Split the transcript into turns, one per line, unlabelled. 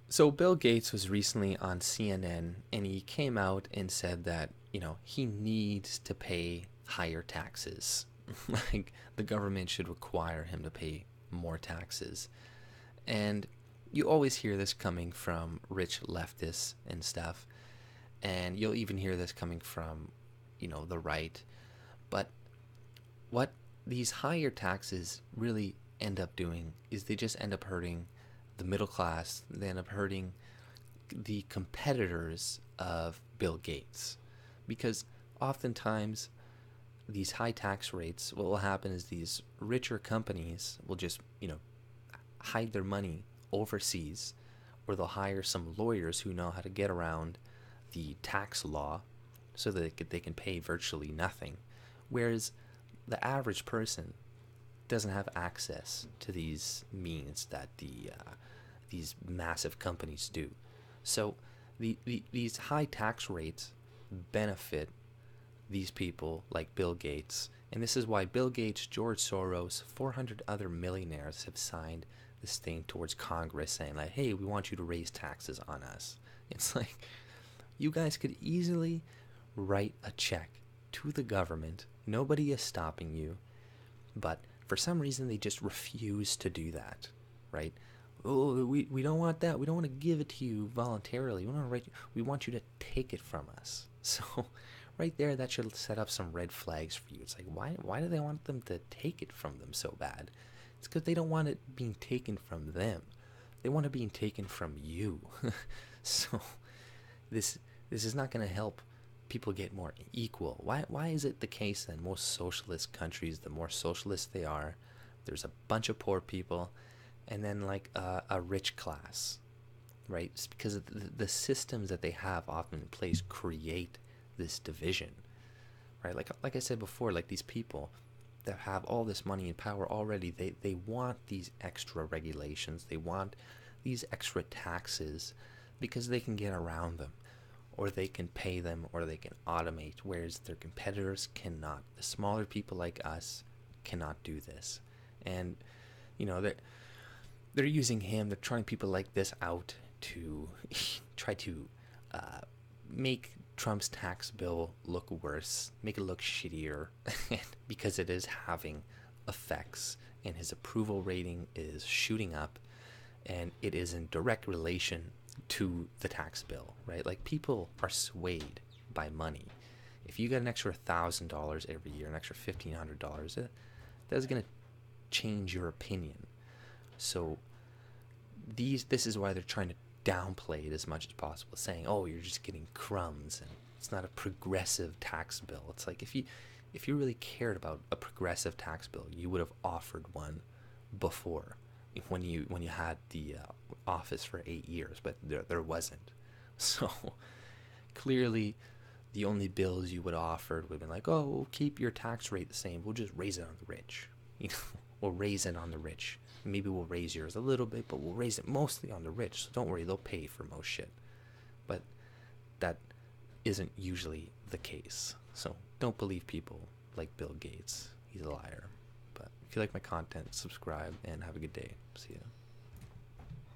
So Bill Gates was recently on CNN and he came out and said that, he needs to pay higher taxes. Like the government should require him to pay more taxes. And you always hear this coming from rich leftists and stuff. And you'll even hear this coming from, the right. But what these higher taxes really end up doing is they just end up hurting the middle class. They end up hurting the competitors of Bill Gates. Because oftentimes, these high tax rates, what will happen is these richer companies will just, hide their money overseas, or they'll hire some lawyers who know how to get around the tax law so that they can pay virtually nothing. Whereas the average person doesn't have access to these means that these massive companies do. So these high tax rates benefit these people like Bill Gates. And this is why Bill Gates, George Soros, 400 other millionaires have signed this thing towards Congress saying, like, hey, we want you to raise taxes on us. It's like, you guys could easily write a check to the government. Nobody is stopping you. But for some reason, they just refuse to do that, right? Oh, we don't want that. We don't want to give it to you voluntarily. We want you to take it from us. So right there, that should set up some red flags for you. It's like, why do they want them to take it from them so bad? It's because they don't want it being taken from them. They want it being taken from you. So this this is not going to help people get more equal. Why is it the case that most socialist countries, the more socialist they are, there's a bunch of poor people, and then like a rich class, right? It's because the systems that they have often in place create this division, right? Like I said before, like these people that have all this money and power already, they want these extra regulations, they want these extra taxes because they can get around them, or they can pay them, or they can automate, whereas their competitors cannot. The smaller people like us cannot do this. And they're using him, they're trying people like this out to try to uh, make Trump's tax bill look worse, make it look shittier, because it is having effects, and his approval rating is shooting up, and it is in direct relation to the tax bill, right? Like people are swayed by money. If you get an extra $1,000 every year, an extra $1,500, that's gonna change your opinion. So this is why they're trying to downplay it as much as possible, saying, "Oh, you're just getting crumbs, and it's not a progressive tax bill." It's like if you really cared about a progressive tax bill, you would have offered one before, when you had the office for 8 years, but there wasn't. So clearly, the only bills you would have offered would have been like, "Oh, we'll keep your tax rate the same. We'll just raise it on the rich." We'll raise it on the rich. Maybe we'll raise yours a little bit, but we'll raise it mostly on the rich. So don't worry, they'll pay for most shit. But that isn't usually the case. So don't believe people like Bill Gates. He's a liar. But if you like my content, subscribe and have a good day. See ya.